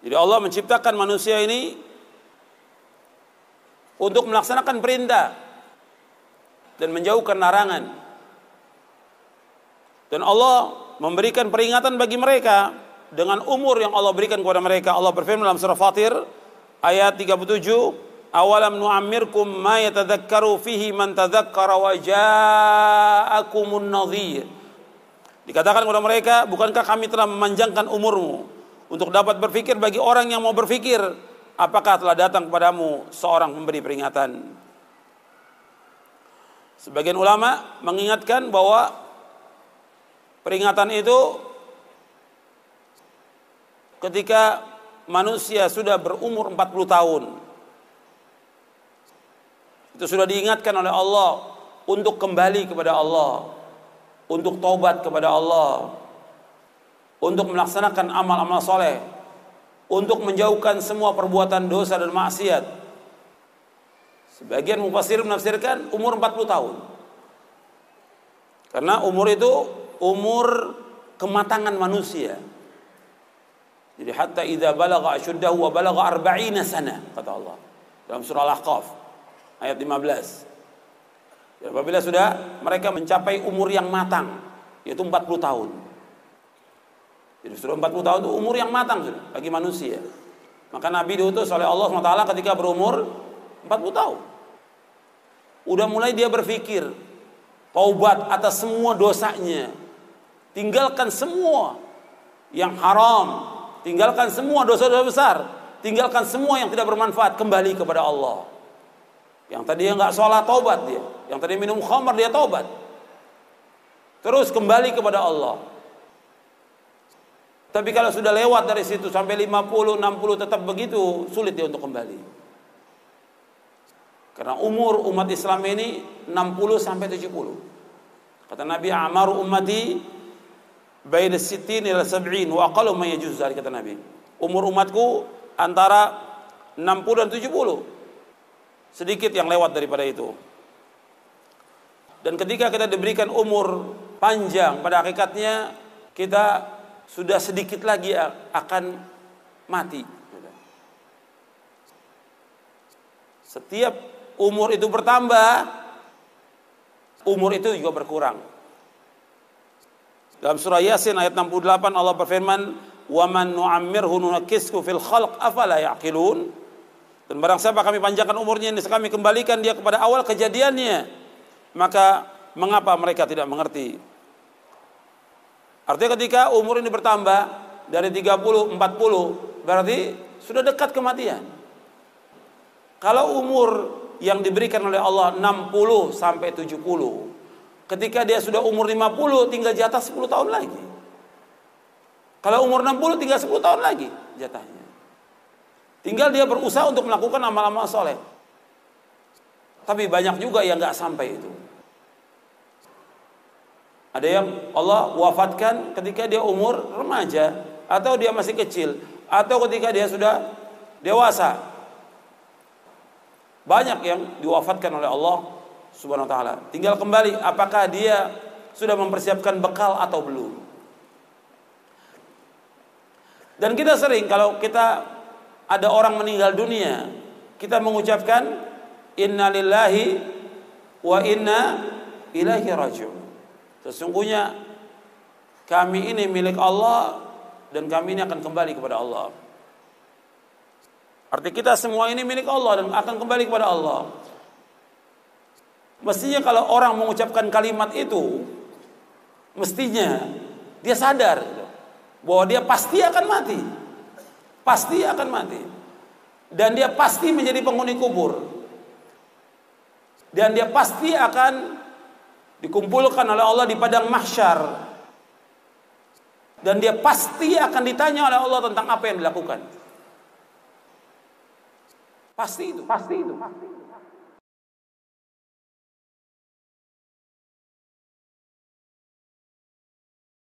Jadi Allah menciptakan manusia ini untuk melaksanakan perintah dan menjauhkan larangan. Dan Allah memberikan peringatan bagi mereka dengan umur yang Allah berikan kepada mereka. Allah berfirman dalam surah Fatir ayat 37, "Awalam nu'ammirkum ma yatadzakkaru fihi man tadzakkara wa ja'akumun nadhir." Dikatakan kepada mereka, bukankah kami telah memanjangkan umurmu untuk dapat berfikir bagi orang yang mau berfikir? Apakah telah datang kepadamu seorang pemberi peringatan? Sebagian ulama mengingatkan bahwa peringatan itu ketika manusia sudah berumur 40 tahun. Itu sudah diingatkan oleh Allah untuk kembali kepada Allah, untuk taubat kepada Allah, untuk melaksanakan amal-amal soleh, untuk menjauhkan semua perbuatan dosa dan maksiat. Sebagian mufassir menafsirkan umur 40 tahun. Karena umur itu umur kematangan manusia. Jadi hatta idza balagha ashuddahu wa balagha 40 sana, kata Allah dalam surah Al-Ahqaf ayat 15. Dan apabila sudah mereka mencapai umur yang matang, yaitu 40 tahun. Jadi sudah 40 tahun itu umur yang matang sudah bagi manusia. Maka Nabi diutus oleh Allah SWT ketika berumur 40 tahun. Udah mulai dia berpikir taubat atas semua dosanya, tinggalkan semua yang haram, tinggalkan semua dosa-dosa besar, tinggalkan semua yang tidak bermanfaat, kembali kepada Allah. Yang tadinya nggak sholat, taubat dia. Yang tadi minum khamar, dia taubat. Terus kembali kepada Allah. Tapi kalau sudah lewat dari situ sampai 50, 60 tetap begitu, sulit dia untuk kembali. Karena umur umat Islam ini 60 sampai 70. Kata Nabi, "A'maru ummati baina 60 ila 70 wa aqallu ma yajuz dzalik," kata Nabi. Umur umatku antara 60 dan 70. Sedikit yang lewat daripada itu. Dan ketika kita diberikan umur panjang, pada hakikatnya kita sudah sedikit lagi akan mati. Setiap umur itu bertambah, umur itu juga berkurang. Dalam surah Yasin ayat 68 Allah berfirman, "Wa man nu'ammirhu nunakkishu fil khalq afala ya'qilun." Dan barang siapa kami panjangkan umurnya, ini kami kembalikan dia kepada awal kejadiannya, maka mengapa mereka tidak mengerti? Artinya ketika umur ini bertambah dari 30, 40, berarti sudah dekat kematian. Kalau umur yang diberikan oleh Allah 60 sampai 70, ketika dia sudah umur 50 tinggal jatah 10 tahun lagi. Kalau umur 60 tinggal 10 tahun lagi jatahnya. Tinggal dia berusaha untuk melakukan amal-amal soleh. Tapi banyak juga yang nggak sampai itu. Ada yang Allah wafatkan ketika dia umur remaja, atau dia masih kecil, atau ketika dia sudah dewasa. Banyak yang diwafatkan oleh Allah Subhanahu wa taala. Tinggal kembali apakah dia sudah mempersiapkan bekal atau belum. Dan kita sering kalau kita ada orang meninggal dunia, kita mengucapkan inna lillahi wa inna ilaihi raji'un. Sesungguhnya kami ini milik Allah dan kami ini akan kembali kepada Allah. Arti kita semua ini milik Allah dan akan kembali kepada Allah. Mestinya kalau orang mengucapkan kalimat itu, mestinya dia sadar bahwa dia pasti akan mati. Pasti akan mati. Dan dia pasti menjadi penghuni kubur. Dan dia pasti akan dikumpulkan oleh Allah di padang mahsyar. Dan dia pasti akan ditanya oleh Allah tentang apa yang dilakukan. Pasti itu.